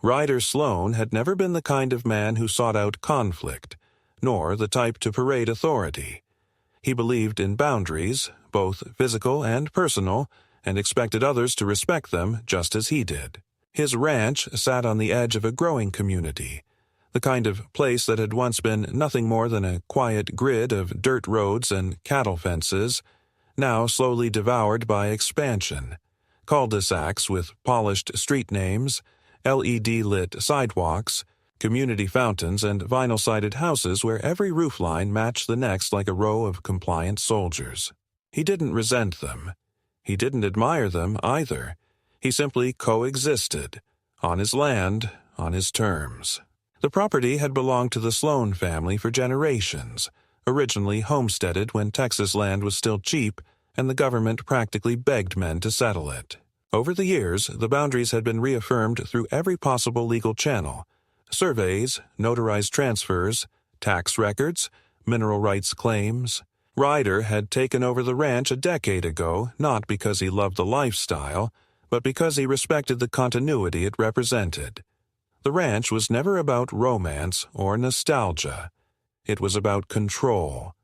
Ryder Sloane had never been the kind of man who sought out conflict, nor the type to parade authority. He believed in boundaries, both physical and personal, and expected others to respect them just as he did. His ranch sat on the edge of a growing community, the kind of place that had once been nothing more than a quiet grid of dirt roads and cattle fences, now slowly devoured by expansion. Cul-de-sacs with polished street names, LED-lit sidewalks, community fountains, and vinyl-sided houses where every roofline matched the next like a row of compliant soldiers. He didn't resent them. He didn't admire them either. He simply coexisted, on his land, on his terms. The property had belonged to the Sloane family for generations, originally homesteaded when Texas land was still cheap and the government practically begged men to settle it. Over the years, the boundaries had been reaffirmed through every possible legal channel: surveys, notarized transfers, tax records, mineral rights claims. Ryder had taken over the ranch a decade ago, not because he loved the lifestyle, but because he respected the continuity it represented. The ranch was never about romance or nostalgia. It was about control,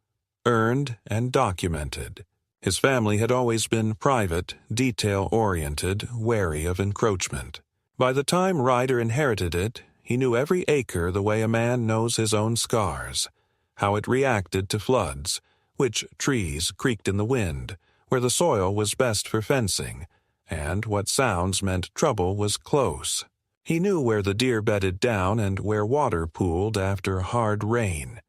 earned and documented. His family had always been private, detail-oriented, wary of encroachment. By the time Ryder inherited it, he knew every acre the way a man knows his own scars, how it reacted to floods, which trees creaked in the wind, where the soil was best for fencing, and what sounds meant trouble was close. He knew where the deer bedded down and where water pooled after hard rain.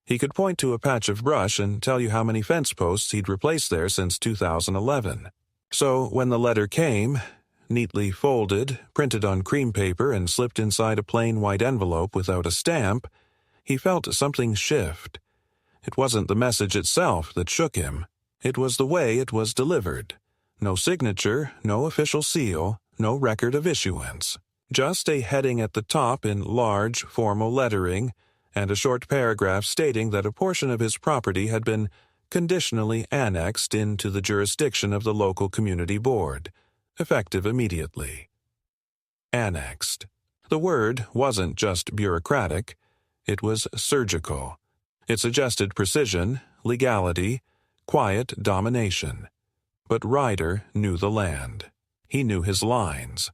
He could point to a patch of brush and tell you how many fence posts he'd replaced there since 2011. So when the letter came, neatly folded, printed on cream paper, and slipped inside a plain white envelope without a stamp, he felt something shift. It wasn't the message itself that shook him. It was the way it was delivered. No signature, no official seal, no record of issuance. Just a heading at the top in large, formal lettering, and a short paragraph stating that a portion of his property had been conditionally annexed into the jurisdiction of the local community board, effective immediately. Annexed. The word wasn't just bureaucratic, it was surgical. It suggested precision, legality, quiet domination. But Ryder knew the land. He knew his lines.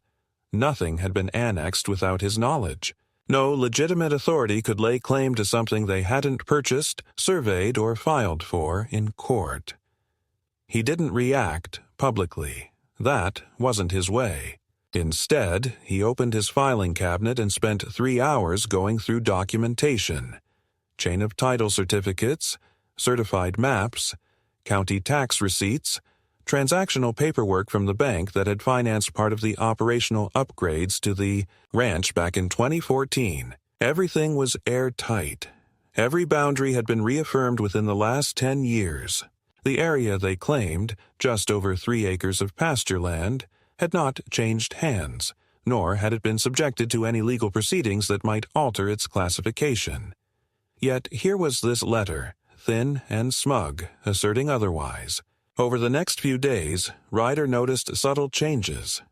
Nothing had been annexed without his knowledge. No legitimate authority could lay claim to something they hadn't purchased, surveyed, or filed for in court. He didn't react publicly. That wasn't his way. Instead, he opened his filing cabinet and spent 3 hours going through documentation: chain of title certificates, certified maps, county tax receipts, transactional paperwork from the bank that had financed part of the operational upgrades to the ranch back in 2014. Everything was airtight. Every boundary had been reaffirmed within the last 10 years. The area they claimed, just over 3 acres of pasture land, had not changed hands, nor had it been subjected to any legal proceedings that might alter its classification. Yet here was this letter, thin and smug, asserting otherwise. Over the next few days, Ryder noticed subtle changes.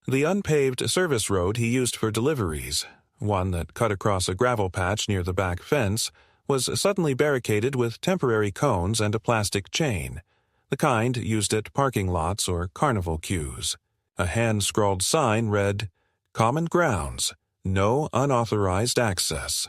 The unpaved service road he used for deliveries, one that cut across a gravel patch near the back fence, was suddenly barricaded with temporary cones and a plastic chain, the kind used at parking lots or carnival queues. A hand-scrawled sign read, "Common grounds, no unauthorized access."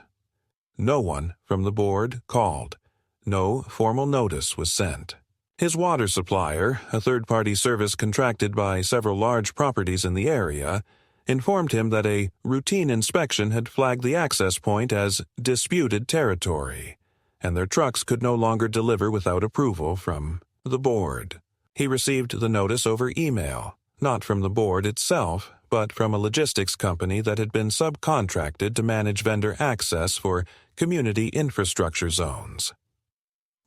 No one from the board called. No formal notice was sent. His water supplier, a third-party service contracted by several large properties in the area, informed him that a routine inspection had flagged the access point as disputed territory, and their trucks could no longer deliver without approval from the board. He received the notice over email, not from the board itself, but from a logistics company that had been subcontracted to manage vendor access for community infrastructure zones.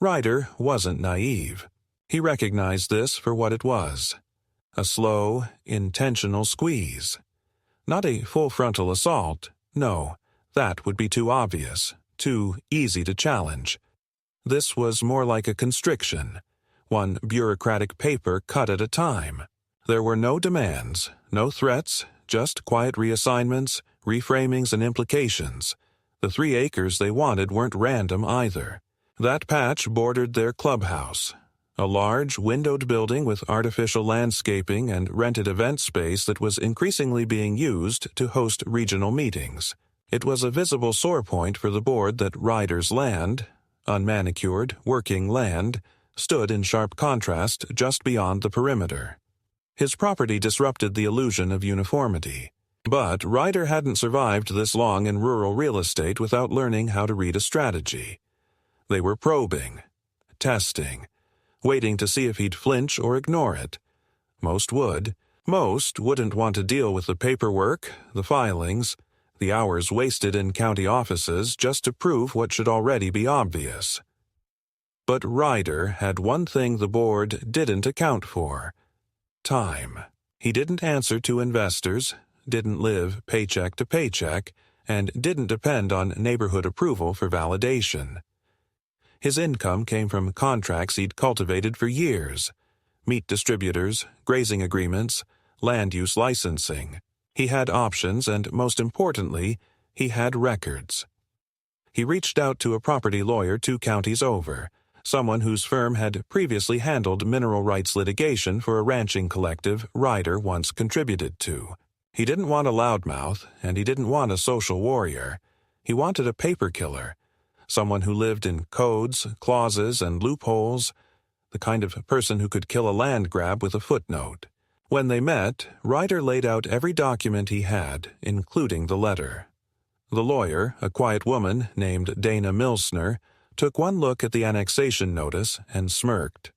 Ryder wasn't naive. He recognized this for what it was: a slow, intentional squeeze. Not a full frontal assault, no, that would be too obvious, too easy to challenge. This was more like a constriction, one bureaucratic paper cut at a time. There were no demands, no threats, just quiet reassignments, reframings, and implications. The 3 acres they wanted weren't random either. That patch bordered their clubhouse, a large, windowed building with artificial landscaping and rented event space that was increasingly being used to host regional meetings. It was a visible sore point for the board that Ryder's land, unmanicured, working land, stood in sharp contrast just beyond the perimeter. His property disrupted the illusion of uniformity. But Ryder hadn't survived this long in rural real estate without learning how to read a strategy. They were probing, testing, waiting to see if he'd flinch or ignore it. Most would. Most wouldn't want to deal with the paperwork, the filings, the hours wasted in county offices just to prove what should already be obvious. But Ryder had one thing the board didn't account for: time. He didn't answer to investors, didn't live paycheck to paycheck, and didn't depend on neighborhood approval for validation. His income came from contracts he'd cultivated for years: meat distributors, grazing agreements, land use licensing. He had options, and most importantly, he had records. He reached out to a property lawyer 2 counties over, someone whose firm had previously handled mineral rights litigation for a ranching collective Ryder once contributed to. He didn't want a loudmouth, and he didn't want a social warrior. He wanted a paper killer, someone who lived in codes, clauses, and loopholes, the kind of person who could kill a land grab with a footnote. When they met, Ryder laid out every document he had, including the letter. The lawyer, a quiet woman named Dana Milsner, took one look at the annexation notice and smirked.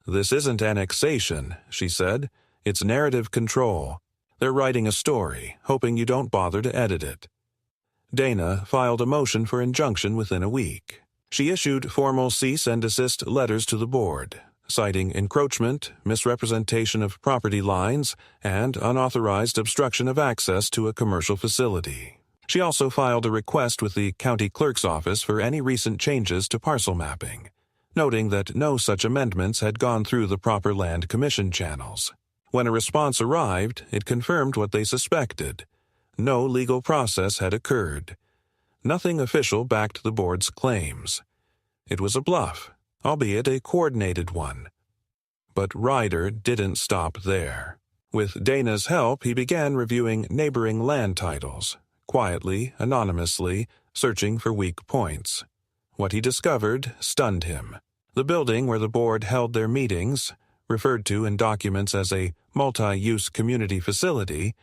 "This isn't annexation," she said. "It's narrative control. They're writing a story, hoping you don't bother to edit it." Dana filed a motion for injunction within a week. She issued formal cease and desist letters to the board, citing encroachment, misrepresentation of property lines, and unauthorized obstruction of access to a commercial facility. She also filed a request with the county clerk's office for any recent changes to parcel mapping, noting that no such amendments had gone through the proper land commission channels. When a response arrived, it confirmed what they suspected. No legal process had occurred. Nothing official backed the board's claims. It was a bluff, albeit a coordinated one. But Ryder didn't stop there. With Dana's help, he began reviewing neighboring land titles, quietly, anonymously, searching for weak points. What he discovered stunned him. The building where the board held their meetings, referred to in documents as a multi-use community facility,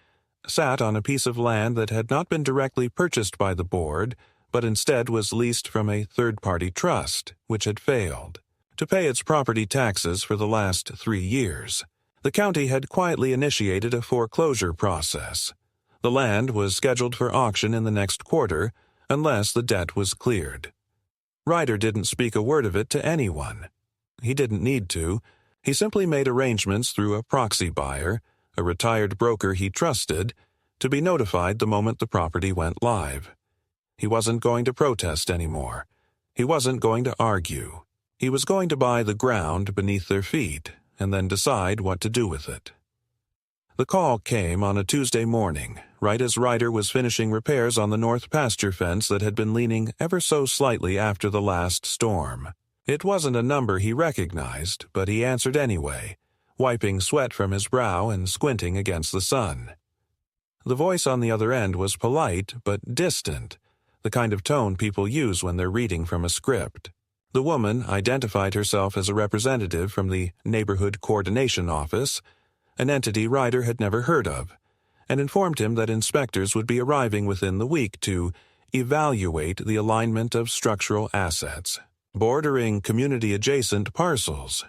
sat on a piece of land that had not been directly purchased by the board, but instead was leased from a third-party trust, which had failed to pay its property taxes for the last 3 years. The county had quietly initiated a foreclosure process. The land was scheduled for auction in the next quarter, unless the debt was cleared. Ryder didn't speak a word of it to anyone. He didn't need to. He simply made arrangements through a proxy buyer, a retired broker he trusted, to be notified the moment the property went live. He wasn't going to protest anymore. He wasn't going to argue. He was going to buy the ground beneath their feet and then decide what to do with it. The call came on a Tuesday morning, right as Ryder was finishing repairs on the north pasture fence that had been leaning ever so slightly after the last storm. It wasn't a number he recognized, but he answered anyway, wiping sweat from his brow and squinting against the sun. The voice on the other end was polite but distant, the kind of tone people use when they're reading from a script. The woman identified herself as a representative from the Neighborhood Coordination Office, an entity Ryder had never heard of, and informed him that inspectors would be arriving within the week to evaluate the alignment of structural assets, bordering community-adjacent parcels.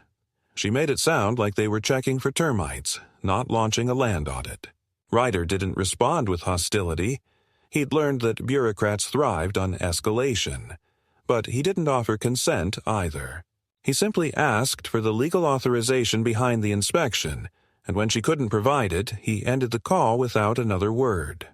She made it sound like they were checking for termites, not launching a land audit. Ryder didn't respond with hostility. He'd learned that bureaucrats thrived on escalation, but he didn't offer consent either. He simply asked for the legal authorization behind the inspection, and when she couldn't provide it, he ended the call without another word.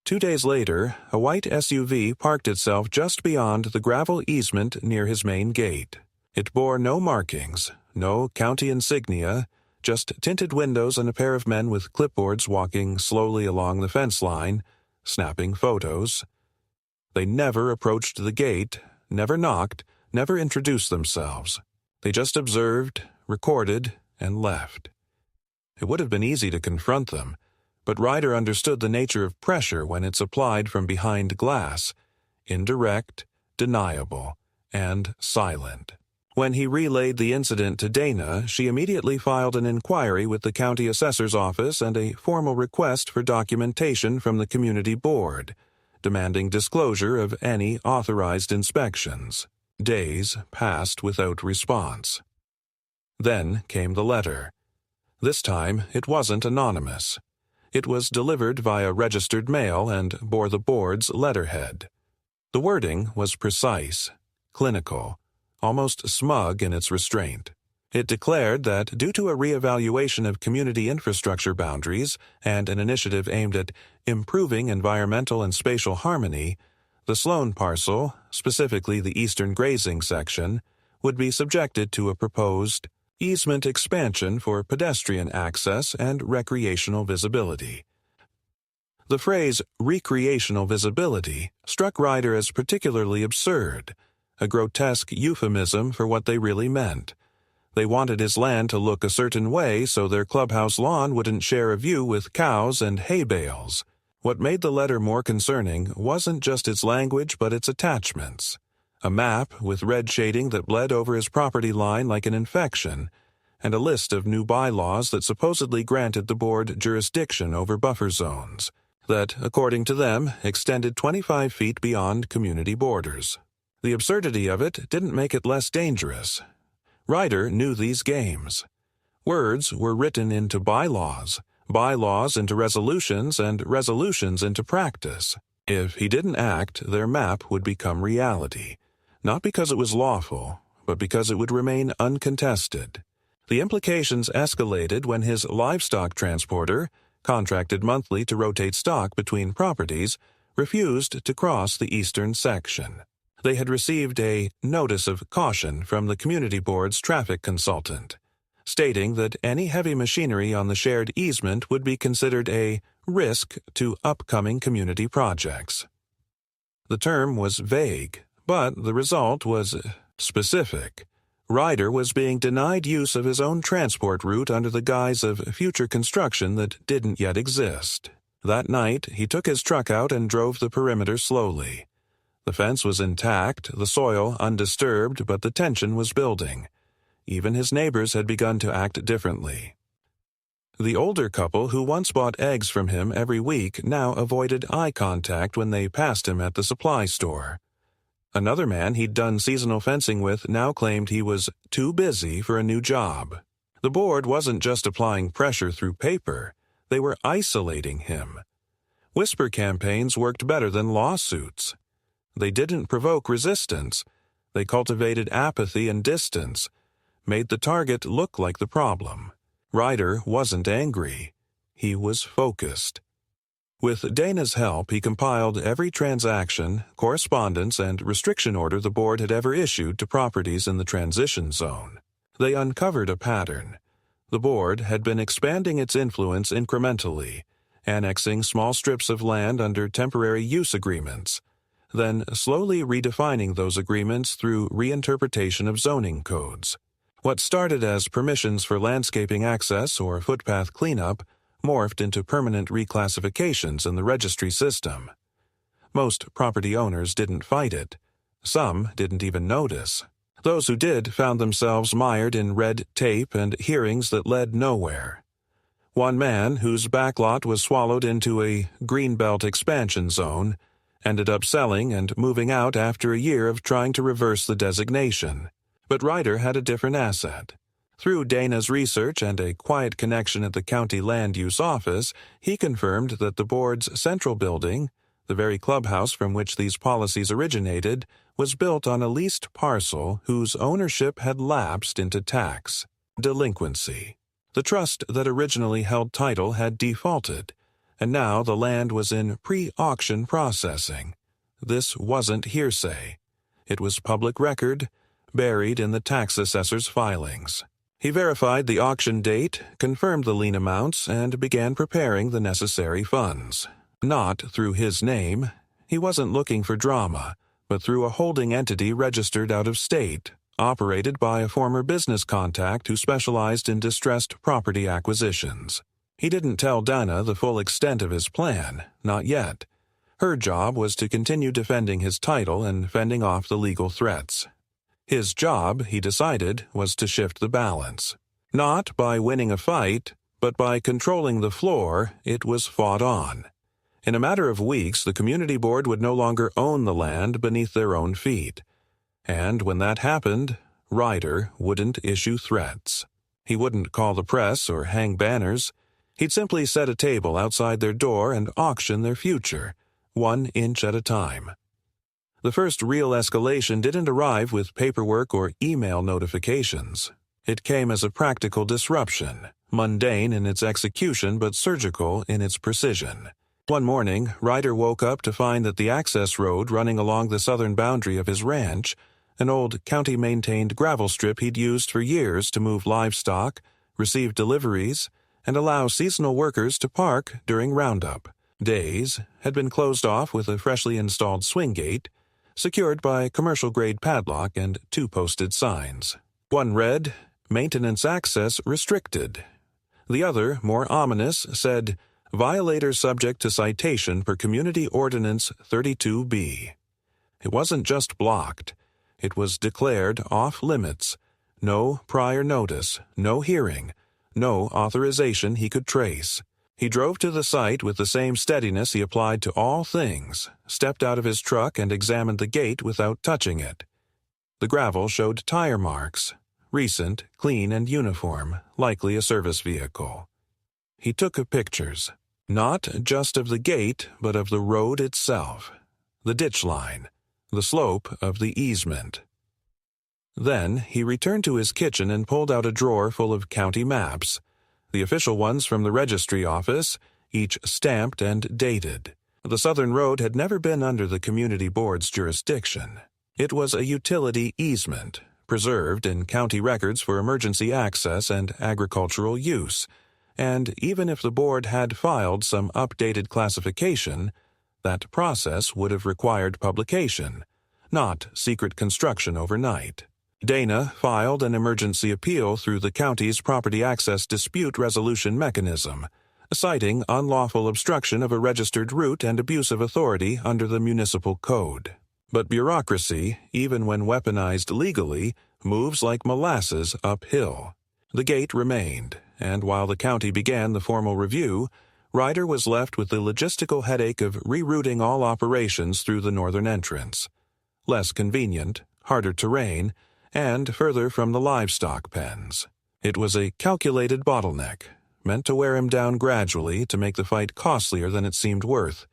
2 days later, a white SUV parked itself just beyond the gravel easement near his main gate. It bore no markings, no county insignia, just tinted windows and a pair of men with clipboards walking slowly along the fence line, snapping photos. They never approached the gate, never knocked, never introduced themselves. They just observed, recorded, and left. It would have been easy to confront them, but Ryder understood the nature of pressure when it's applied from behind glass, indirect, deniable, and silent. When he relayed the incident to Dana, she immediately filed an inquiry with the county assessor's office and a formal request for documentation from the community board, demanding disclosure of any authorized inspections. Days passed without response. Then came the letter. This time it wasn't anonymous. It was delivered via registered mail and bore the board's letterhead. The wording was precise, clinical, almost smug in its restraint. It declared that due to a reevaluation of community infrastructure boundaries and an initiative aimed at improving environmental and spatial harmony, the Sloan parcel, specifically the eastern grazing section, would be subjected to a proposed easement expansion for pedestrian access and recreational visibility. The phrase recreational visibility struck Ryder as particularly absurd, a grotesque euphemism for what they really meant. They wanted his land to look a certain way so their clubhouse lawn wouldn't share a view with cows and hay bales. What made the letter more concerning wasn't just its language but its attachments. A map with red shading that bled over his property line like an infection, and a list of new bylaws that supposedly granted the board jurisdiction over buffer zones, that, according to them, extended 25 feet beyond community borders. The absurdity of it didn't make it less dangerous. Ryder knew these games. Words were written into bylaws, bylaws into resolutions, and resolutions into practice. If he didn't act, their map would become reality, not because it was lawful, but because it would remain uncontested. The implications escalated when his livestock transporter, contracted monthly to rotate stock between properties, refused to cross the eastern section. They had received a notice of caution from the community board's traffic consultant, stating that any heavy machinery on the shared easement would be considered a risk to upcoming community projects. The term was vague, but the result was specific. Ryder was being denied use of his own transport route under the guise of future construction that didn't yet exist. That night, he took his truck out and drove the perimeter slowly. The fence was intact, the soil undisturbed, but the tension was building. Even his neighbors had begun to act differently. The older couple who once bought eggs from him every week now avoided eye contact when they passed him at the supply store. Another man he'd done seasonal fencing with now claimed he was too busy for a new job. The board wasn't just applying pressure through paper, they were isolating him. Whisper campaigns worked better than lawsuits. They didn't provoke resistance. They cultivated apathy and distance, made the target look like the problem. Ryder wasn't angry. He was focused. With Dana's help, he compiled every transaction, correspondence, and restriction order the board had ever issued to properties in the transition zone. They uncovered a pattern. The board had been expanding its influence incrementally, annexing small strips of land under temporary use agreements, then slowly redefining those agreements through reinterpretation of zoning codes. What started as permissions for landscaping access or footpath cleanup morphed into permanent reclassifications in the registry system. Most property owners didn't fight it. Some didn't even notice. Those who did found themselves mired in red tape and hearings that led nowhere. One man, whose backlot was swallowed into a greenbelt expansion zone, ended up selling and moving out after a year of trying to reverse the designation. But Ryder had a different asset. Through Dana's research and a quiet connection at the county land use office, he confirmed that the board's central building, the very clubhouse from which these policies originated, was built on a leased parcel whose ownership had lapsed into tax delinquency. The trust that originally held title had defaulted, and now the land was in pre-auction processing. This wasn't hearsay. It was public record, buried in the tax assessor's filings. He verified the auction date, confirmed the lien amounts, and began preparing the necessary funds. Not through his name. He wasn't looking for drama, but through a holding entity registered out of state, operated by a former business contact who specialized in distressed property acquisitions. He didn't tell Dana the full extent of his plan, not yet. Her job was to continue defending his title and fending off the legal threats. His job, he decided, was to shift the balance. Not by winning a fight, but by controlling the floor it was fought on. In a matter of weeks, the community board would no longer own the land beneath their own feet. And when that happened, Ryder wouldn't issue threats. He wouldn't call the press or hang banners. He'd simply set a table outside their door and auction their future, 1 inch at a time. The first real escalation didn't arrive with paperwork or email notifications. It came as a practical disruption, mundane in its execution but surgical in its precision. One morning, Ryder woke up to find that the access road running along the southern boundary of his ranch, an old county-maintained gravel strip he'd used for years to move livestock, receive deliveries, and allow seasonal workers to park during roundup days, had been closed off with a freshly installed swing gate, secured by commercial-grade padlock and 2 posted signs. One read, "Maintenance access restricted." The other, more ominous, said, "Violators subject to citation per Community Ordinance 32B." It wasn't just blocked. It was declared off-limits. No prior notice, no hearing, no authorization he could trace. He drove to the site with the same steadiness he applied to all things, stepped out of his truck and examined the gate without touching it. The gravel showed tire marks, recent, clean and uniform, likely a service vehicle. He took pictures, not just of the gate, but of the road itself, the ditch line, the slope of the easement. Then he returned to his kitchen and pulled out a drawer full of county maps, the official ones from the registry office, each stamped and dated. The southern road had never been under the community board's jurisdiction. It was a utility easement, preserved in county records for emergency access and agricultural use, and even if the board had filed some updated classification, that process would have required publication, not secret construction overnight. Dana filed an emergency appeal through the county's property access dispute resolution mechanism, citing unlawful obstruction of a registered route and abuse of authority under the municipal code. But bureaucracy, even when weaponized legally, moves like molasses uphill. The gate remained, and while the county began the formal review, Ryder was left with the logistical headache of rerouting all operations through the northern entrance. Less convenient, harder terrain, and further from the livestock pens. It was a calculated bottleneck, meant to wear him down gradually to make the fight costlier than it seemed worth.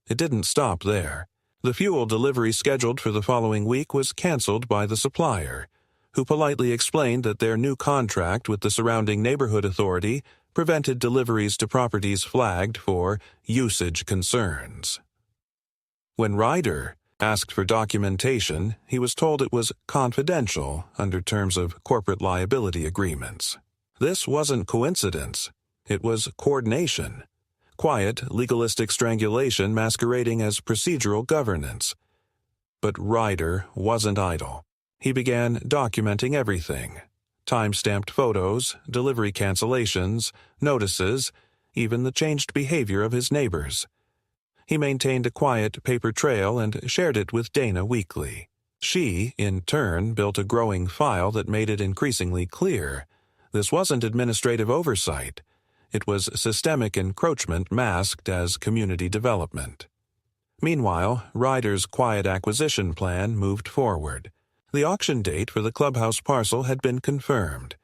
It didn't stop there. The fuel delivery scheduled for the following week was canceled by the supplier, who politely explained that their new contract with the surrounding neighborhood authority prevented deliveries to properties flagged for usage concerns. When Ryder asked for documentation, he was told it was confidential under terms of corporate liability agreements. This wasn't coincidence. It was coordination. Quiet, legalistic strangulation masquerading as procedural governance. But Ryder wasn't idle. He began documenting everything. Time-stamped photos, delivery cancellations, notices, even the changed behavior of his neighbors. He maintained a quiet paper trail and shared it with Dana weekly. She, in turn, built a growing file that made it increasingly clear. This wasn't administrative oversight. It was systemic encroachment masked as community development. Meanwhile, Ryder's quiet acquisition plan moved forward. The auction date for the Clubhouse parcel had been confirmed.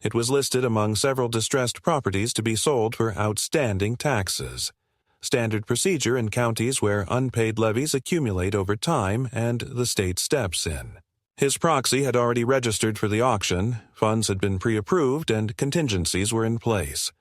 It was listed among several distressed properties to be sold for outstanding taxes. Standard procedure in counties where unpaid levies accumulate over time and the state steps in. His proxy had already registered for the auction, funds had been pre-approved, and contingencies were in place.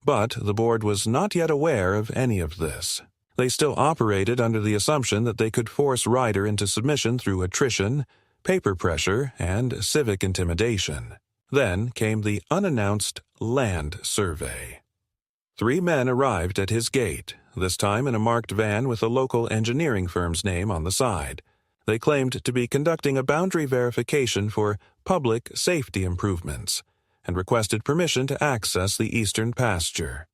But the board was not yet aware of any of this. They still operated under the assumption that they could force Ryder into submission through attrition, paper pressure, and civic intimidation. Then came the unannounced land survey. 3 men arrived at his gate, this time in a marked van with a local engineering firm's name on the side. They claimed to be conducting a boundary verification for public safety improvements and requested permission to access the eastern pasture.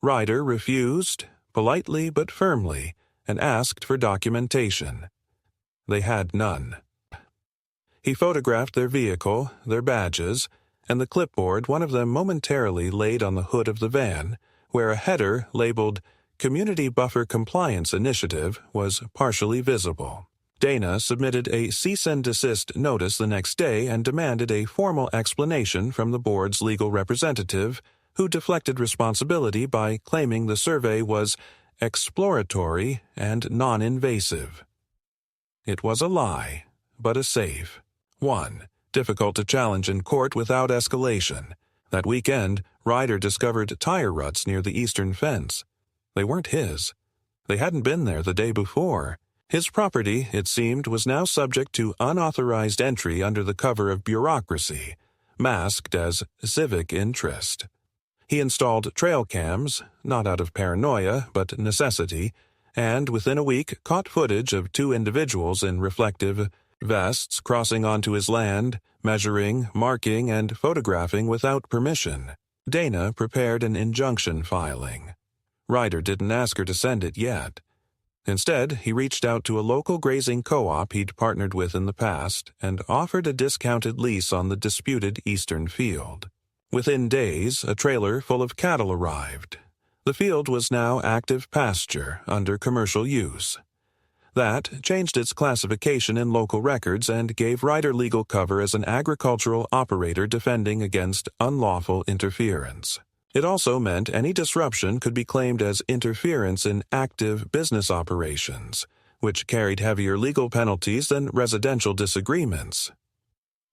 Ryder refused, politely but firmly, and asked for documentation. They had none. He photographed their vehicle, their badges, and the clipboard one of them momentarily laid on the hood of the van, where a header labeled Community Buffer Compliance Initiative was partially visible. Dana submitted a cease and desist notice the next day and demanded a formal explanation from the board's legal representative, who deflected responsibility by claiming the survey was exploratory and non-invasive. It was a lie, but a safe one, difficult to challenge in court without escalation. That weekend, Ryder discovered tire ruts near the eastern fence. They weren't his. They hadn't been there the day before. His property, it seemed, was now subject to unauthorized entry under the cover of bureaucracy, masked as civic interest. He installed trail cams, not out of paranoia, but necessity, and within a week caught footage of 2 individuals in reflective vests crossing onto his land, measuring, marking, and photographing without permission. Dana prepared an injunction filing. Ryder didn't ask her to send it yet. Instead, he reached out to a local grazing co-op he'd partnered with in the past and offered a discounted lease on the disputed eastern field. Within days, a trailer full of cattle arrived. The field was now active pasture under commercial use. That changed its classification in local records and gave Ryder legal cover as an agricultural operator defending against unlawful interference. It also meant any disruption could be claimed as interference in active business operations, which carried heavier legal penalties than residential disagreements.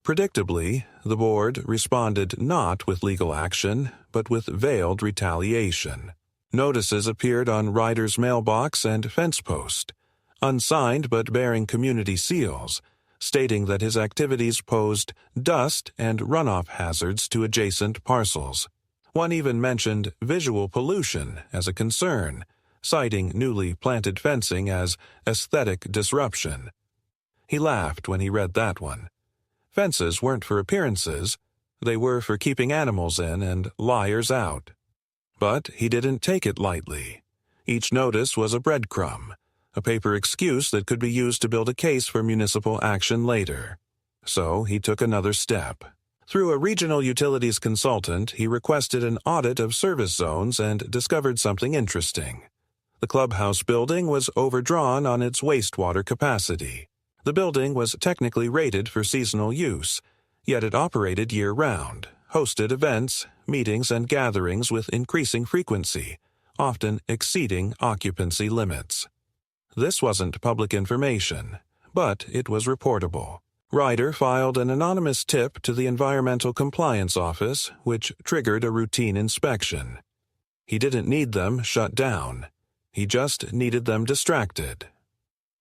Predictably, the board responded not with legal action, but with veiled retaliation. Notices appeared on Ryder's mailbox and fence post, unsigned but bearing community seals, stating that his activities posed dust and runoff hazards to adjacent parcels. One even mentioned visual pollution as a concern, citing newly planted fencing as aesthetic disruption. He laughed when he read that one. Fences weren't for appearances, they were for keeping animals in and liars out. But he didn't take it lightly. Each notice was a breadcrumb, a paper excuse that could be used to build a case for municipal action later. So he took another step. Through a regional utilities consultant, he requested an audit of service zones and discovered something interesting. The Clubhouse building was overdrawn on its wastewater capacity. The building was technically rated for seasonal use, yet it operated year-round, hosted events, meetings, and gatherings with increasing frequency, often exceeding occupancy limits. This wasn't public information, but it was reportable. Ryder filed an anonymous tip to the Environmental Compliance Office, which triggered a routine inspection. He didn't need them shut down. He just needed them distracted.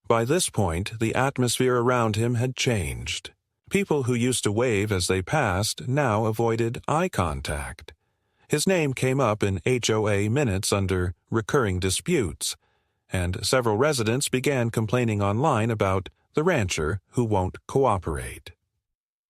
By this point, the atmosphere around him had changed. People who used to wave as they passed now avoided eye contact. His name came up in HOA minutes under recurring disputes, and several residents began complaining online about the rancher who won't cooperate.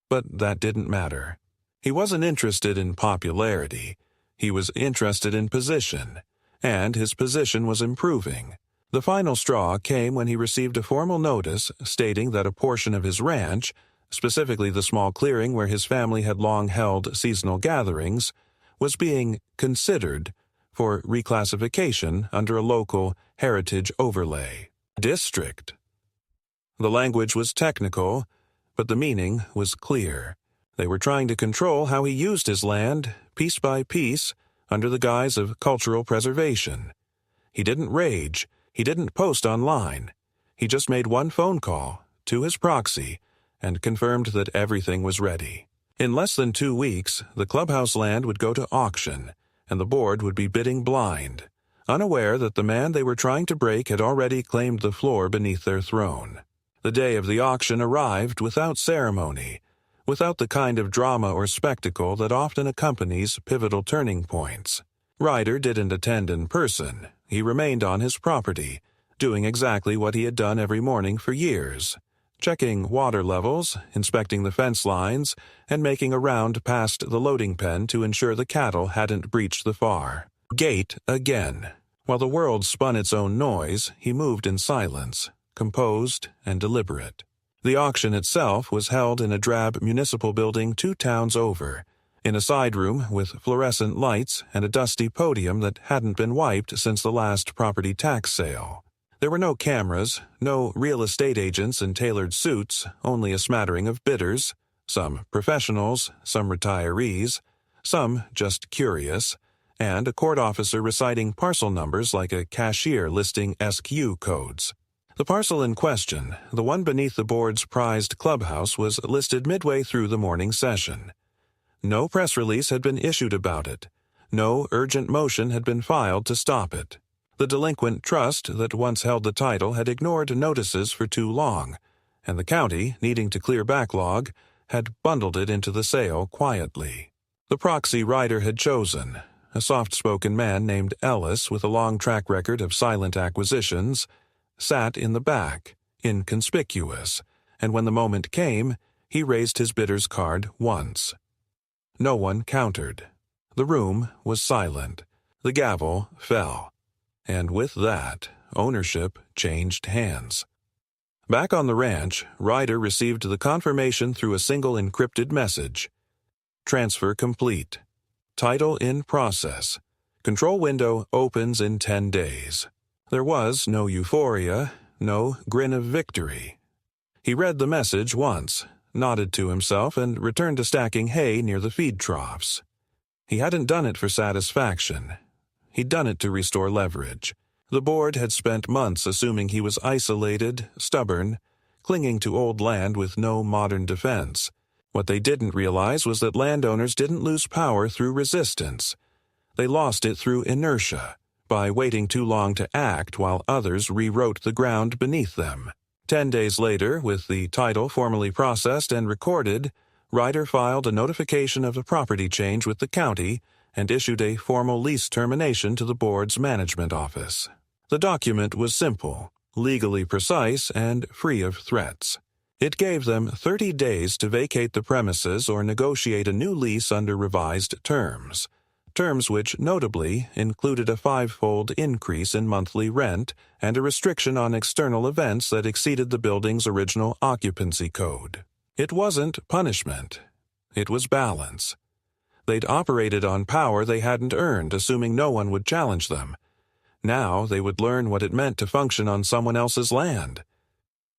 But that didn't matter. He wasn't interested in popularity. He was interested in position, and his position was improving. The final straw came when he received a formal notice stating that a portion of his ranch, specifically the small clearing where his family had long held seasonal gatherings, was being considered for reclassification under a local heritage overlay district. The language was technical, but the meaning was clear. They were trying to control how he used his land, piece by piece, under the guise of cultural preservation. He didn't rage. He didn't post online. He just made one phone call to his proxy and confirmed that everything was ready. In less than 2 weeks, the Clubhouse land would go to auction, and the board would be bidding blind, unaware that the man they were trying to break had already claimed the floor beneath their throne. The day of the auction arrived without ceremony, without the kind of drama or spectacle that often accompanies pivotal turning points. Ryder didn't attend in person. He remained on his property, doing exactly what he had done every morning for years, checking water levels, inspecting the fence lines, and making a round past the loading pen to ensure the cattle hadn't breached the far gate again. While the world spun its own noise, he moved in silence, composed and deliberate. The auction itself was held in a drab municipal building 2 towns over, in a side room with fluorescent lights and a dusty podium that hadn't been wiped since the last property tax sale. There were no cameras, no real estate agents in tailored suits, only a smattering of bidders, some professionals, some retirees, some just curious, and a court officer reciting parcel numbers like a cashier listing SQ codes. The parcel in question, the one beneath the board's prized clubhouse, was listed midway through the morning session. No press release had been issued about it. No urgent motion had been filed to stop it. The delinquent trust that once held the title had ignored notices for too long, and the county, needing to clear backlog, had bundled it into the sale quietly. The proxy Ryder had chosen, a soft-spoken man named Ellis with a long track record of silent acquisitions, sat in the back, inconspicuous, and when the moment came, he raised his bidder's card once. No one countered. The room was silent. The gavel fell. And with that, ownership changed hands. Back on the ranch, Ryder received the confirmation through a single encrypted message. Transfer complete. Title in process. Control window opens in 10 days. There was no euphoria, no grin of victory. He read the message once, nodded to himself, and returned to stacking hay near the feed troughs. He hadn't done it for satisfaction. He'd done it to restore leverage. The board had spent months assuming he was isolated, stubborn, clinging to old land with no modern defense. What they didn't realize was that landowners didn't lose power through resistance. They lost it through inertia, by waiting too long to act while others rewrote the ground beneath them. 10 days later, with the title formally processed and recorded, Ryder filed a notification of the property change with the county and issued a formal lease termination to the board's management office. The document was simple, legally precise, and free of threats. It gave them 30 days to vacate the premises or negotiate a new lease under revised terms which notably included a 5-fold increase in monthly rent and a restriction on external events that exceeded the building's original occupancy code. It wasn't punishment. It was balance. They'd operated on power they hadn't earned, assuming no one would challenge them. Now they would learn what it meant to function on someone else's land.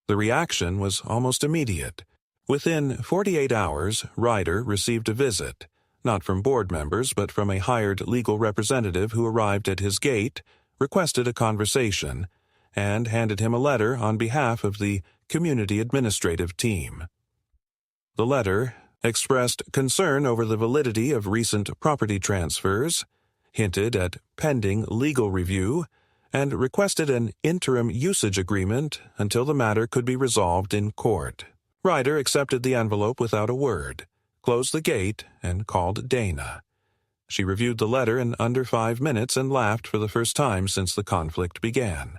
The reaction was almost immediate. Within 48 hours, Ryder received a visit. Not from board members, but from a hired legal representative who arrived at his gate, requested a conversation, and handed him a letter on behalf of the community administrative team. The letter expressed concern over the validity of recent property transfers, hinted at pending legal review, and requested an interim usage agreement until the matter could be resolved in court. Ryder accepted the envelope without a word, closed the gate, and called Dana. She reviewed the letter in under 5 minutes and laughed for the first time since the conflict began.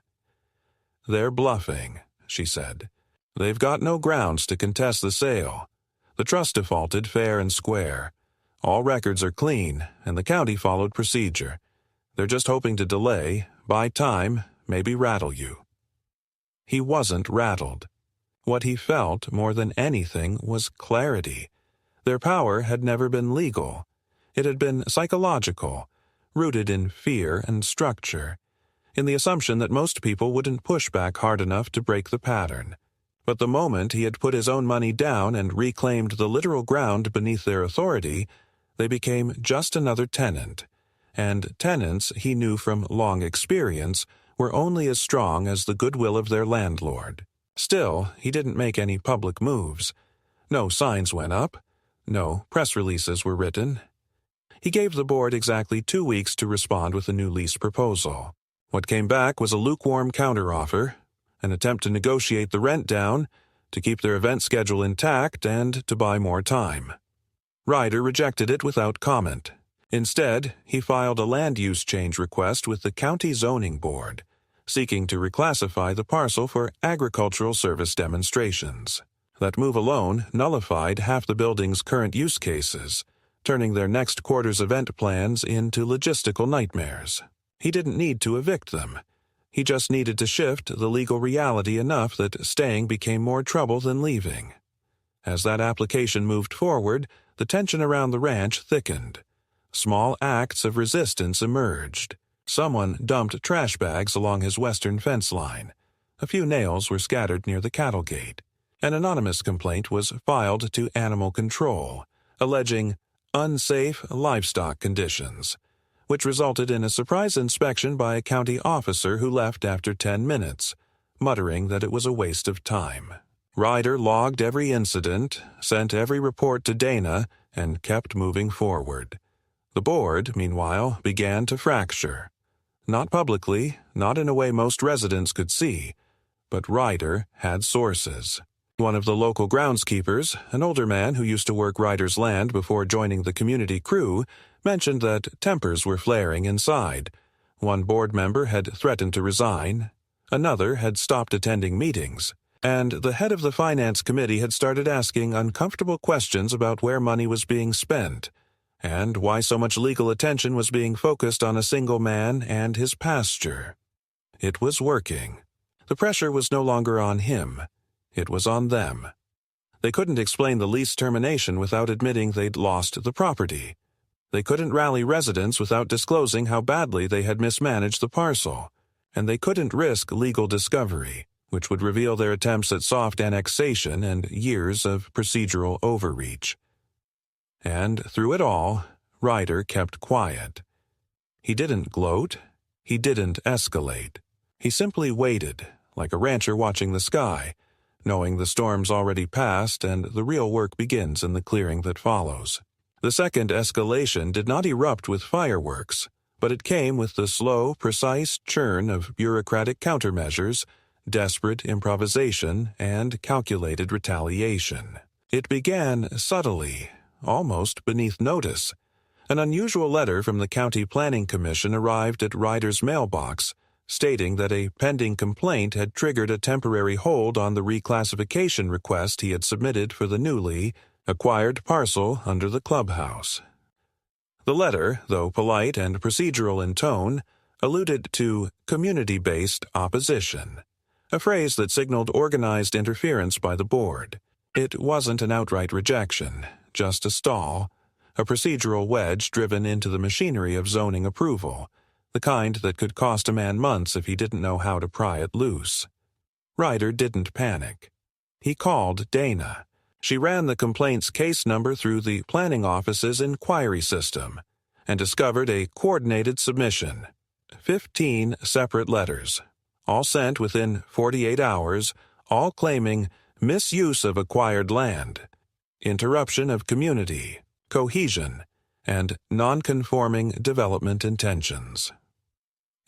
"They're bluffing," she said. "They've got no grounds to contest the sale. The trust defaulted fair and square. All records are clean, and the county followed procedure. They're just hoping to delay, buy time, maybe rattle you." He wasn't rattled. What he felt more than anything was clarity. Their power had never been legal. It had been psychological, rooted in fear and structure, in the assumption that most people wouldn't push back hard enough to break the pattern. But the moment he had put his own money down and reclaimed the literal ground beneath their authority, they became just another tenant. And tenants, he knew from long experience, were only as strong as the goodwill of their landlord. Still, he didn't make any public moves. No signs went up. No press releases were written. He gave the board exactly 2 weeks to respond with a new lease proposal. What came back was a lukewarm counteroffer, an attempt to negotiate the rent down, to keep their event schedule intact and to buy more time. Ryder rejected it without comment. Instead, he filed a land use change request with the County Zoning Board, seeking to reclassify the parcel for agricultural service demonstrations. That move alone nullified half the building's current use cases, turning their next quarter's event plans into logistical nightmares. He didn't need to evict them. He just needed to shift the legal reality enough that staying became more trouble than leaving. As that application moved forward, the tension around the ranch thickened. Small acts of resistance emerged. Someone dumped trash bags along his western fence line. A few nails were scattered near the cattle gate. An anonymous complaint was filed to animal control, alleging unsafe livestock conditions, which resulted in a surprise inspection by a county officer who left after 10 minutes, muttering that it was a waste of time. Ryder logged every incident, sent every report to Dana, and kept moving forward. The board, meanwhile, began to fracture. Not publicly, not in a way most residents could see, but Ryder had sources. One of the local groundskeepers, an older man who used to work Ryder's land before joining the community crew, mentioned that tempers were flaring inside. One board member had threatened to resign, another had stopped attending meetings, and the head of the finance committee had started asking uncomfortable questions about where money was being spent, and why so much legal attention was being focused on a single man and his pasture. It was working. The pressure was no longer on him. It was on them. They couldn't explain the lease termination without admitting they'd lost the property. They couldn't rally residents without disclosing how badly they had mismanaged the parcel. And they couldn't risk legal discovery, which would reveal their attempts at soft annexation and years of procedural overreach. And through it all, Ryder kept quiet. He didn't gloat. He didn't escalate. He simply waited, like a rancher watching the sky, knowing the storm's already passed and the real work begins in the clearing that follows. The second escalation did not erupt with fireworks, but it came with the slow, precise churn of bureaucratic countermeasures, desperate improvisation, and calculated retaliation. It began subtly, almost beneath notice. An unusual letter from the County Planning Commission arrived at Ryder's mailbox, stating that a pending complaint had triggered a temporary hold on the reclassification request he had submitted for the newly acquired parcel under the clubhouse. The letter, though polite and procedural in tone, alluded to community-based opposition, a phrase that signaled organized interference by the board. It wasn't an outright rejection, just a stall, a procedural wedge driven into the machinery of zoning approval, the kind that could cost a man months if he didn't know how to pry it loose. Ryder didn't panic. He called Dana. She ran the complaint's case number through the planning office's inquiry system and discovered a coordinated submission. 15 separate letters, all sent within 48 hours, all claiming misuse of acquired land, interruption of community, cohesion, and non-conforming development intentions.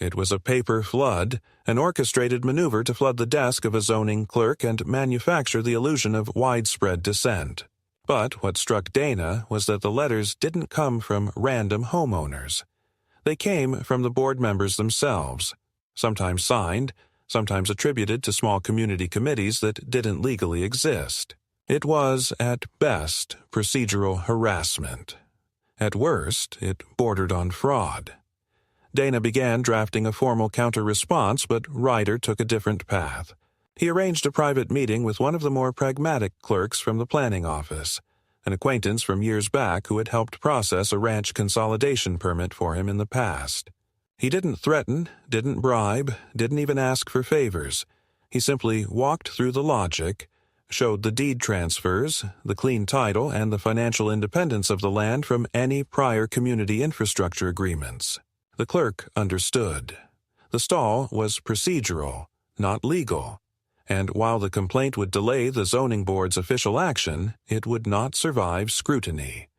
It was a paper flood, an orchestrated maneuver to flood the desk of a zoning clerk and manufacture the illusion of widespread dissent. But what struck Dana was that the letters didn't come from random homeowners. They came from the board members themselves, sometimes signed, sometimes attributed to small community committees that didn't legally exist. It was, at best, procedural harassment. At worst, it bordered on fraud. Dana began drafting a formal counter-response, but Ryder took a different path. He arranged a private meeting with one of the more pragmatic clerks from the planning office, an acquaintance from years back who had helped process a ranch consolidation permit for him in the past. He didn't threaten, didn't bribe, didn't even ask for favors. He simply walked through the logic, showed the deed transfers, the clean title, and the financial independence of the land from any prior community infrastructure agreements. The clerk understood. The stall was procedural, not legal, and while the complaint would delay the zoning board's official action, it would not survive scrutiny.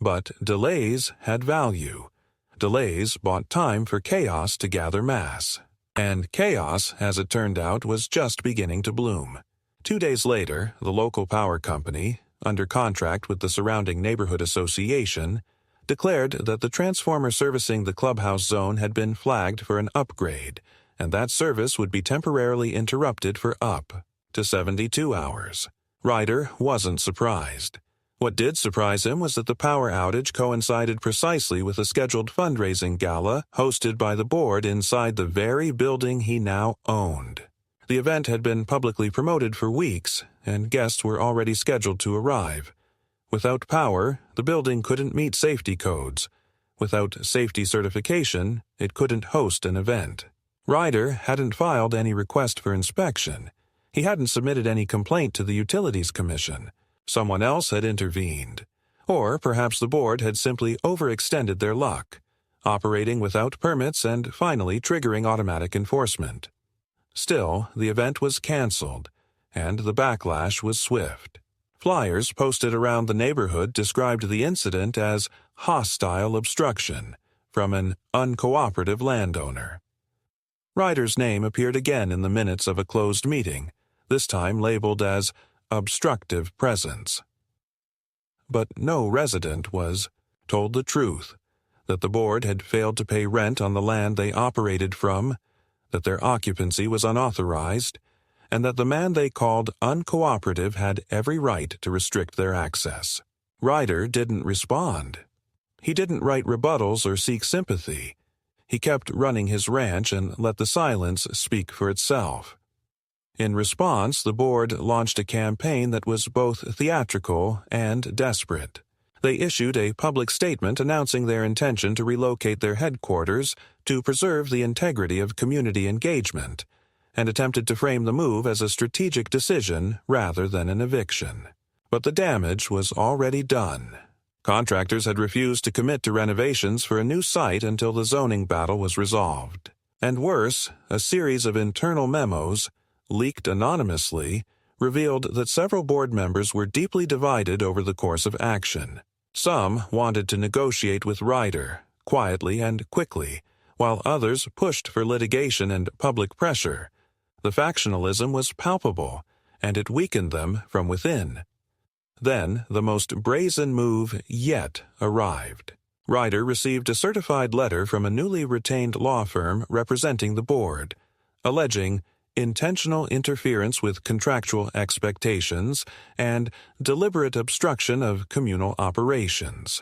But delays had value. Delays bought time for chaos to gather mass. And chaos, as it turned out, was just beginning to bloom. 2 days later, the local power company, under contract with the surrounding neighborhood association, declared that the transformer servicing the clubhouse zone had been flagged for an upgrade, and that service would be temporarily interrupted for up to 72 hours. Ryder wasn't surprised. What did surprise him was that the power outage coincided precisely with a scheduled fundraising gala hosted by the board inside the very building he now owned. The event had been publicly promoted for weeks, and guests were already scheduled to arrive. Without power, the building couldn't meet safety codes. Without safety certification, it couldn't host an event. Ryder hadn't filed any request for inspection. He hadn't submitted any complaint to the Utilities Commission. Someone else had intervened. Or perhaps the board had simply overextended their luck, operating without permits and finally triggering automatic enforcement. Still, the event was canceled, and the backlash was swift. Flyers posted around the neighborhood described the incident as hostile obstruction from an uncooperative landowner. Ryder's name appeared again in the minutes of a closed meeting, this time labeled as obstructive presence. But no resident was told the truth, that the board had failed to pay rent on the land they operated from, that their occupancy was unauthorized, and that the man they called uncooperative had every right to restrict their access. Ryder didn't respond. He didn't write rebuttals or seek sympathy. He kept running his ranch and let the silence speak for itself. In response, the board launched a campaign that was both theatrical and desperate. They issued a public statement announcing their intention to relocate their headquarters to preserve the integrity of community engagement, and attempted to frame the move as a strategic decision rather than an eviction. But the damage was already done. Contractors had refused to commit to renovations for a new site until the zoning battle was resolved. And worse, a series of internal memos, leaked anonymously, revealed that several board members were deeply divided over the course of action. Some wanted to negotiate with Ryder, quietly and quickly, while others pushed for litigation and public pressure. The factionalism was palpable, and it weakened them from within. Then the most brazen move yet arrived. Ryder received a certified letter from a newly retained law firm representing the board, alleging intentional interference with contractual expectations and deliberate obstruction of communal operations.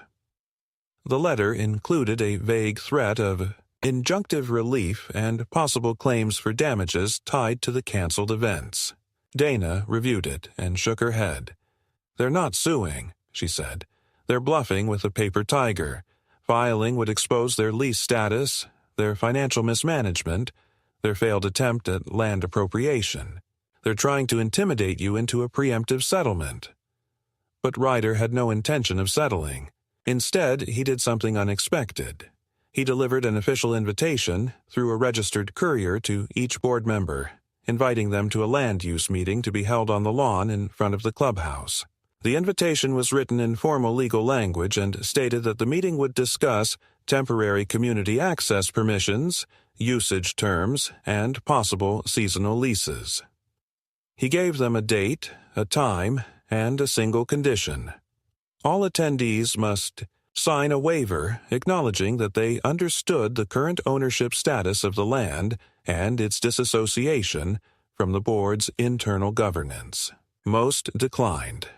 The letter included a vague threat of injunctive relief and possible claims for damages tied to the canceled events. Dana reviewed it and shook her head. "They're not suing," she said. "They're bluffing with a paper tiger. Filing would expose their lease status, their financial mismanagement, their failed attempt at land appropriation. They're trying to intimidate you into a preemptive settlement." But Ryder had no intention of settling. Instead, he did something unexpected. He delivered an official invitation through a registered courier to each board member, inviting them to a land use meeting to be held on the lawn in front of the clubhouse. The invitation was written in formal legal language and stated that the meeting would discuss temporary community access permissions, usage terms, and possible seasonal leases. He gave them a date, a time, and a single condition. All attendees must sign a waiver acknowledging that they understood the current ownership status of the land and its disassociation from the board's internal governance. Most declined.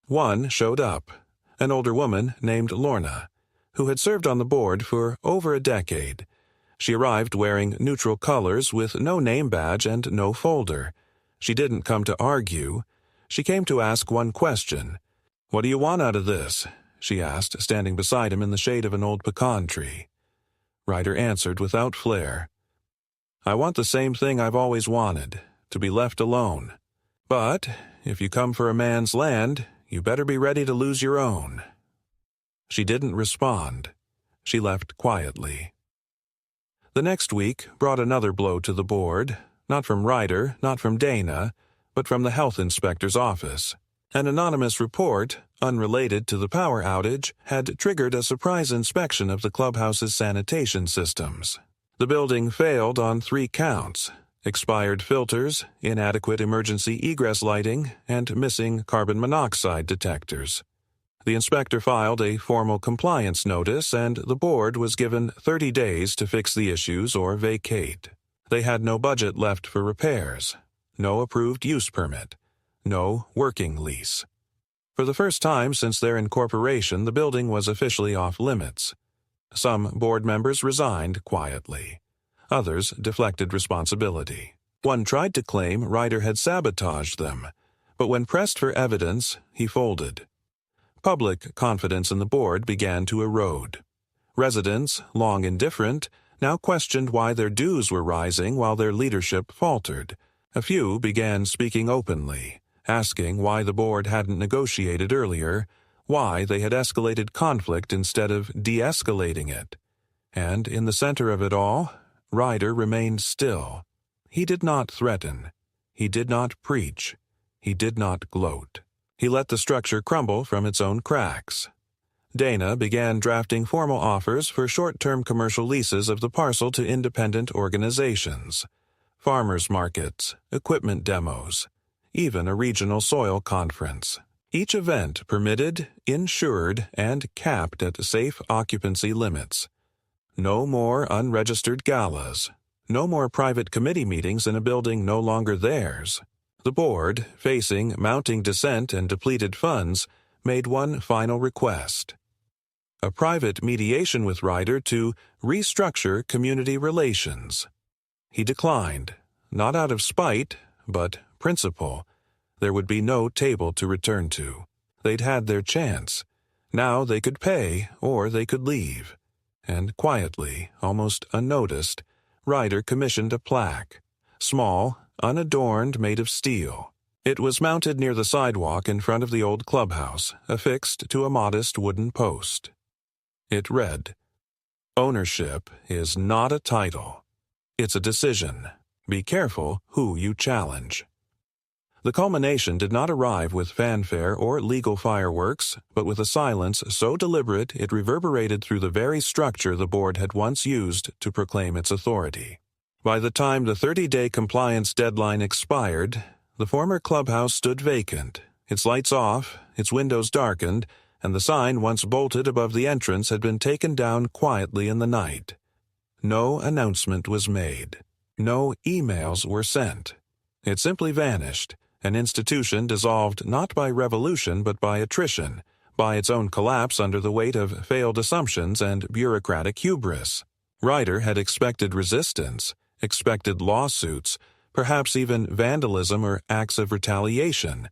One showed up, an older woman named Lorna, who had served on the board for over a decade. She arrived wearing neutral colors with no name badge and no folder. She didn't come to argue. She came to ask one question. "What do you want out of this?" she asked, standing beside him in the shade of an old pecan tree. Ryder answered without flair. "I want the same thing I've always wanted, to be left alone. But if you come for a man's land, you better be ready to lose your own." She didn't respond. She left quietly. The next week brought another blow to the board, not from Ryder, not from Dana, but from the health inspector's office. An anonymous report, unrelated to the power outage, had triggered a surprise inspection of the clubhouse's sanitation systems. The building failed on 3 counts: expired filters, inadequate emergency egress lighting, and missing carbon monoxide detectors. The inspector filed a formal compliance notice, and the board was given 30 days to fix the issues or vacate. They had no budget left for repairs, no approved use permit, no working lease. For the first time since their incorporation, the building was officially off limits. Some board members resigned quietly. Others deflected responsibility. One tried to claim Ryder had sabotaged them, but when pressed for evidence, he folded. Public confidence in the board began to erode. Residents, long indifferent, now questioned why their dues were rising while their leadership faltered. A few began speaking openly, asking why the board hadn't negotiated earlier, why they had escalated conflict instead of de-escalating it. And in the center of it all, Ryder remained still. He did not threaten. He did not preach. He did not gloat. He let the structure crumble from its own cracks. Dana began drafting formal offers for short-term commercial leases of the parcel to independent organizations, farmers markets, equipment demos, even a regional soil conference. Each event permitted, insured, and capped at safe occupancy limits. No more unregistered galas. No more private committee meetings in a building no longer theirs. The board, facing mounting dissent and depleted funds, made one final request: a private mediation with Ryder to restructure community relations. He declined, not out of spite, but principle. There would be no table to return to. They'd had their chance. Now they could pay, or they could leave. And quietly, almost unnoticed, Ryder commissioned a plaque. Small, unadorned, made of steel. It was mounted near the sidewalk in front of the old clubhouse, affixed to a modest wooden post. It read, "Ownership is not a title. It's a decision. Be careful who you challenge." The culmination did not arrive with fanfare or legal fireworks, but with a silence so deliberate it reverberated through the very structure the board had once used to proclaim its authority. By the time the 30-day compliance deadline expired, the former clubhouse stood vacant, its lights off, its windows darkened, and the sign once bolted above the entrance had been taken down quietly in the night. No announcement was made. No emails were sent. It simply vanished, an institution dissolved not by revolution but by attrition, by its own collapse under the weight of failed assumptions and bureaucratic hubris. Ryder had expected resistance, expected lawsuits, perhaps even vandalism or acts of retaliation,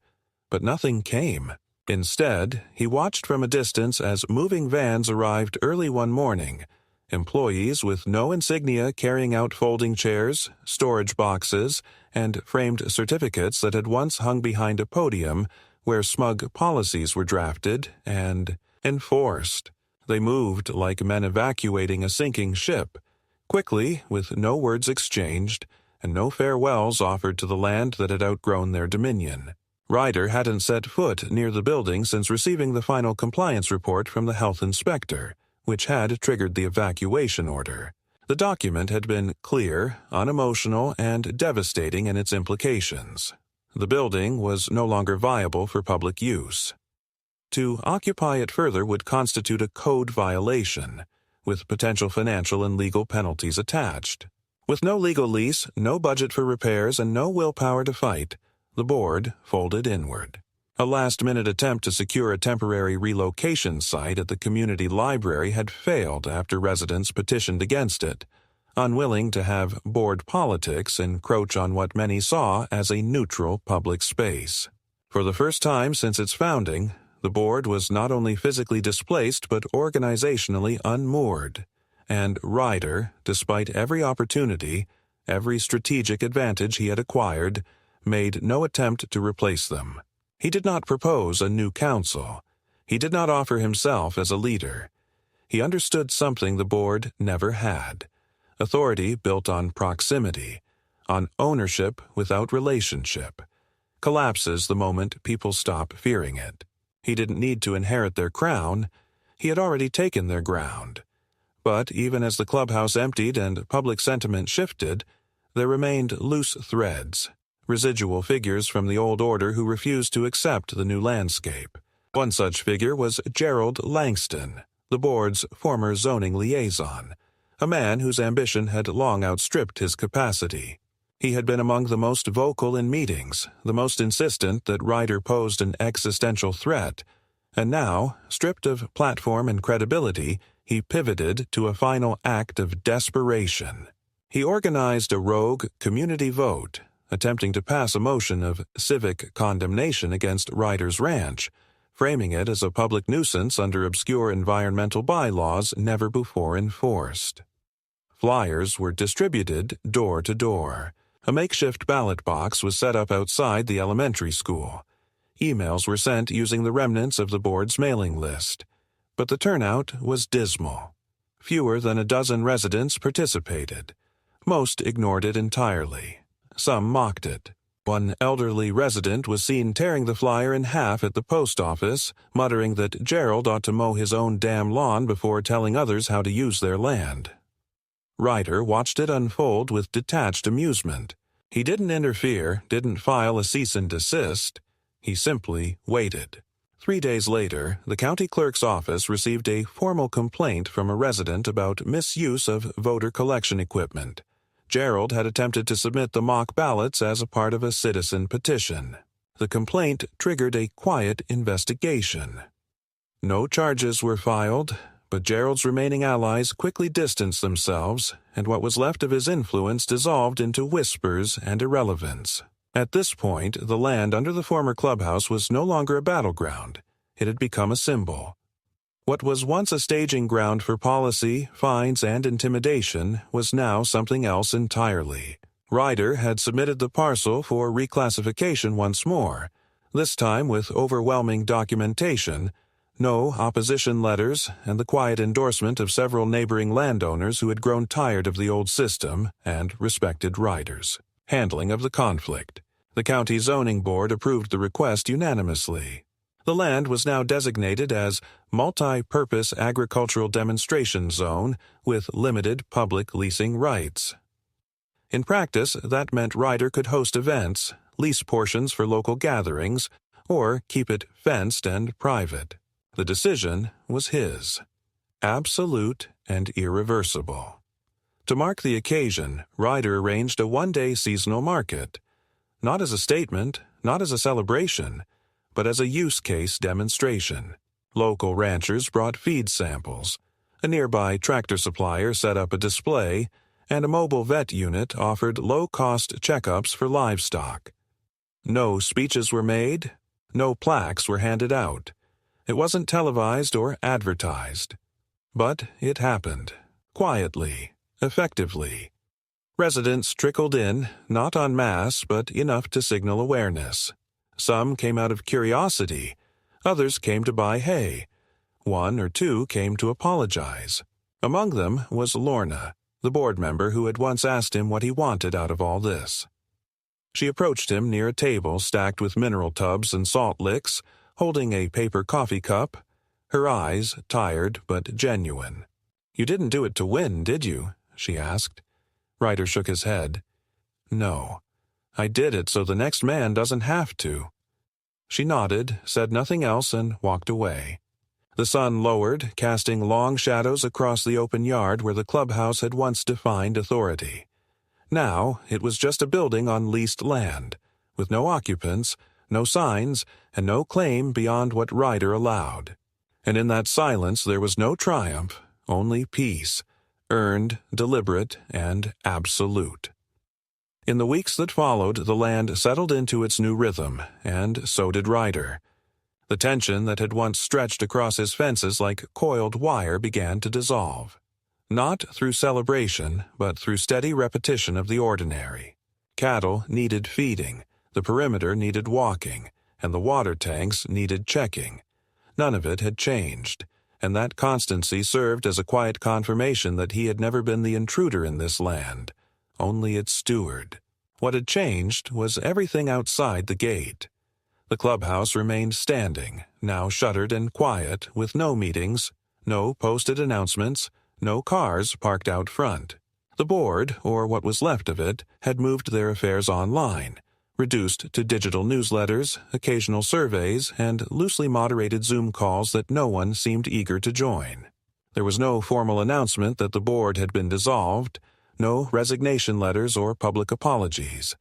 but nothing came. Instead, he watched from a distance as moving vans arrived early one morning, employees with no insignia carrying out folding chairs, storage boxes, and framed certificates that had once hung behind a podium where smug policies were drafted and enforced. They moved like men evacuating a sinking ship, quickly, with no words exchanged, and no farewells offered to the land that had outgrown their dominion. Ryder hadn't set foot near the building since receiving the final compliance report from the health inspector, which had triggered the evacuation order. The document had been clear, unemotional, and devastating in its implications. The building was no longer viable for public use. To occupy it further would constitute a code violation, with potential financial and legal penalties attached. With no legal lease, no budget for repairs, and no willpower to fight, the board folded inward. A last-minute attempt to secure a temporary relocation site at the community library had failed after residents petitioned against it, unwilling to have board politics encroach on what many saw as a neutral public space. For the first time since its founding, the board was not only physically displaced but organizationally unmoored, and Ryder, despite every opportunity, every strategic advantage he had acquired, made no attempt to replace them. He did not propose a new council. He did not offer himself as a leader. He understood something the board never had: authority built on proximity, on ownership without relationship. Collapses the moment people stop fearing it. He didn't need to inherit their crown. He had already taken their ground. But even as the clubhouse emptied and public sentiment shifted, There remained loose threads, residual figures from the old order who refused to accept the new landscape. One such figure was Gerald Langston, the board's former zoning liaison, a man whose ambition had long outstripped his capacity. He had been among the most vocal in meetings, the most insistent that Ryder posed an existential threat, and now, stripped of platform and credibility, he pivoted to a final act of desperation. He organized a rogue community vote, attempting to pass a motion of civic condemnation against Ryder's ranch, framing it as a public nuisance under obscure environmental bylaws never before enforced. Flyers were distributed door to door. A makeshift ballot box was set up outside the elementary school. Emails were sent using the remnants of the board's mailing list. But the turnout was dismal. Fewer than a dozen residents participated. Most ignored it entirely. Some mocked it. One elderly resident was seen tearing the flyer in half at the post office, muttering that Gerald ought to mow his own damn lawn before telling others how to use their land. Ryder watched it unfold with detached amusement. He didn't interfere, didn't file a cease and desist. He simply waited. 3 days later, the county clerk's office received a formal complaint from a resident about misuse of voter collection equipment. Gerald had attempted to submit the mock ballots as a part of a citizen petition. The complaint triggered a quiet investigation. No charges were filed, but Gerald's remaining allies quickly distanced themselves, and what was left of his influence dissolved into whispers and irrelevance. At this point, the land under the former clubhouse was no longer a battleground. It had become a symbol. What was once a staging ground for policy, fines, and intimidation was now something else entirely. Ryder had submitted the parcel for reclassification once more, this time with overwhelming documentation, no opposition letters, and the quiet endorsement of several neighboring landowners who had grown tired of the old system and respected Ryder's handling of the conflict. The county zoning board approved the request unanimously. The land was now designated as Multi-Purpose Agricultural Demonstration Zone with limited public leasing rights. In practice, that meant Ryder could host events, lease portions for local gatherings, or keep it fenced and private. The decision was his. Absolute and irreversible. To mark the occasion, Ryder arranged a one-day seasonal market. Not as a statement, not as a celebration, but as a use case demonstration. Local ranchers brought feed samples. A nearby tractor supplier set up a display, and a mobile vet unit offered low-cost checkups for livestock. No speeches were made, no plaques were handed out. It wasn't televised or advertised. But it happened, quietly, effectively. Residents trickled in, not en masse, but enough to signal awareness. Some came out of curiosity. Others came to buy hay. 1 or 2 came to apologize. Among them was Lorna, the board member who had once asked him what he wanted out of all this. She approached him near a table stacked with mineral tubs and salt licks, holding a paper coffee cup, her eyes tired but genuine. "You didn't do it to win, did you?" she asked. Ryder shook his head. "No. I did it so the next man doesn't have to." She nodded, said nothing else, and walked away. The sun lowered, casting long shadows across the open yard where the clubhouse had once defined authority. Now it was just a building on leased land, with no occupants, no signs, and no claim beyond what Ryder allowed. And in that silence there was no triumph, only peace, earned, deliberate, and absolute. In the weeks that followed, the land settled into its new rhythm, and so did Ryder. The tension that had once stretched across his fences like coiled wire began to dissolve. Not through celebration, but through steady repetition of the ordinary. Cattle needed feeding, the perimeter needed walking, and the water tanks needed checking. None of it had changed, and that constancy served as a quiet confirmation that he had never been the intruder in this land, only its steward. What had changed was everything outside the gate. The clubhouse remained standing, now shuttered and quiet, with no meetings, no posted announcements, no cars parked out front. The board, or what was left of it, had moved their affairs online, reduced to digital newsletters, occasional surveys, and loosely moderated Zoom calls that no one seemed eager to join. There was no formal announcement that the board had been dissolved, no resignation letters or public apologies.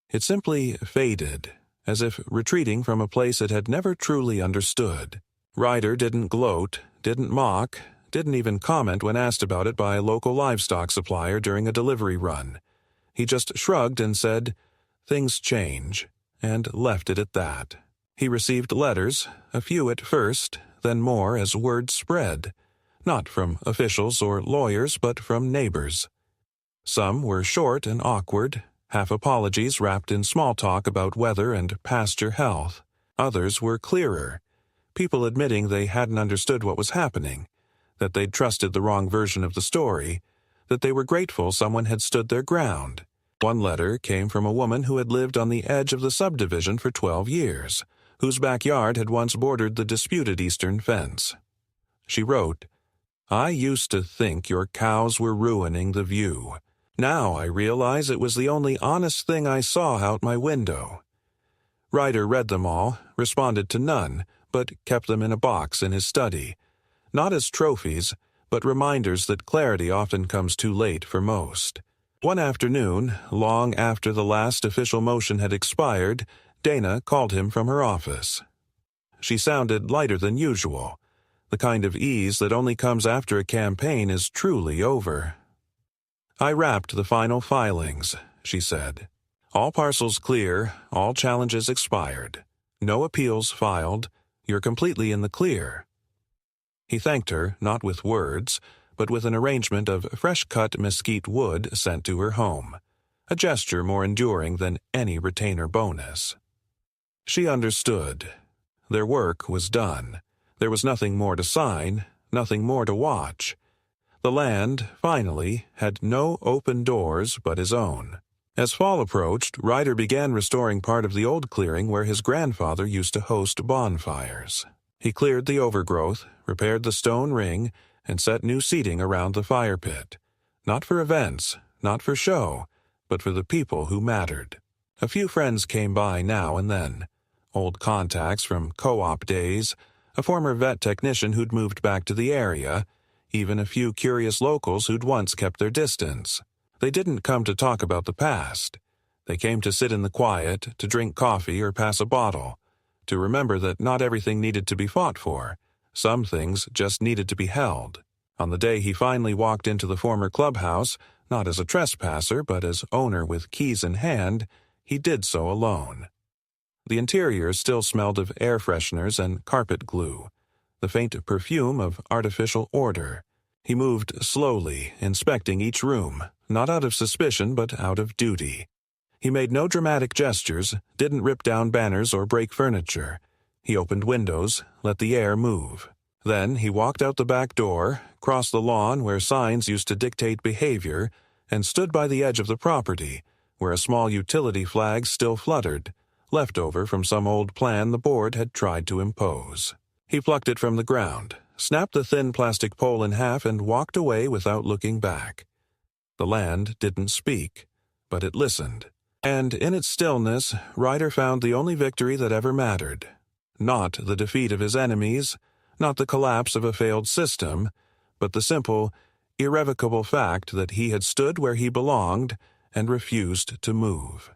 It simply faded, as if retreating from a place it had never truly understood. Ryder didn't gloat, didn't mock, didn't even comment when asked about it by a local livestock supplier during a delivery run. He just shrugged and said, "Things change," and left it at that. He received letters, a few at first, then more as word spread, not from officials or lawyers but from neighbors. Some were short and awkward, half apologies wrapped in small talk about weather and pasture health. Others were clearer, people admitting they hadn't understood what was happening, that they'd trusted the wrong version of the story, that they were grateful someone had stood their ground. One letter came from a woman who had lived on the edge of the subdivision for 12 years, whose backyard had once bordered the disputed eastern fence. She wrote, "I used to think your cows were ruining the view. Now I realize it was the only honest thing I saw out my window." Ryder read them all, responded to none, but kept them in a box in his study, not as trophies, but reminders that clarity often comes too late for most. One afternoon, long after the last official motion had expired, Dana called him from her office. She sounded lighter than usual, the kind of ease that only comes after a campaign is truly over. "I wrapped the final filings," she said. "All parcels clear, all challenges expired. No appeals filed. You're completely in the clear." He thanked her, not with words, but with an arrangement of fresh-cut mesquite wood sent to her home, a gesture more enduring than any retainer bonus. She understood. Their work was done. There was nothing more to sign, nothing more to watch. The land, finally, had no open doors but his own. As fall approached, Ryder began restoring part of the old clearing where his grandfather used to host bonfires. He cleared the overgrowth, repaired the stone ring, and set new seating around the fire pit. Not for events, not for show, but for the people who mattered. A few friends came by now and then. Old contacts from co-op days, a former vet technician who'd moved back to the area, even a few curious locals who'd once kept their distance. They didn't come to talk about the past. They came to sit in the quiet, to drink coffee or pass a bottle, to remember that not everything needed to be fought for. Some things just needed to be held. On the day he finally walked into the former clubhouse, not as a trespasser but as owner with keys in hand, he did so alone. The interior still smelled of air fresheners and carpet glue, the faint perfume of artificial order. He moved slowly, inspecting each room, not out of suspicion but out of duty. He made no dramatic gestures, didn't rip down banners or break furniture. He opened windows, let the air move. Then he walked out the back door, crossed the lawn where signs used to dictate behavior, and stood by the edge of the property, where a small utility flag still fluttered, leftover from some old plan the board had tried to impose. He plucked it from the ground, snapped the thin plastic pole in half, and walked away without looking back. The land didn't speak, but it listened. And in its stillness, Ryder found the only victory that ever mattered. Not the defeat of his enemies, not the collapse of a failed system, but the simple, irrevocable fact that he had stood where he belonged and refused to move.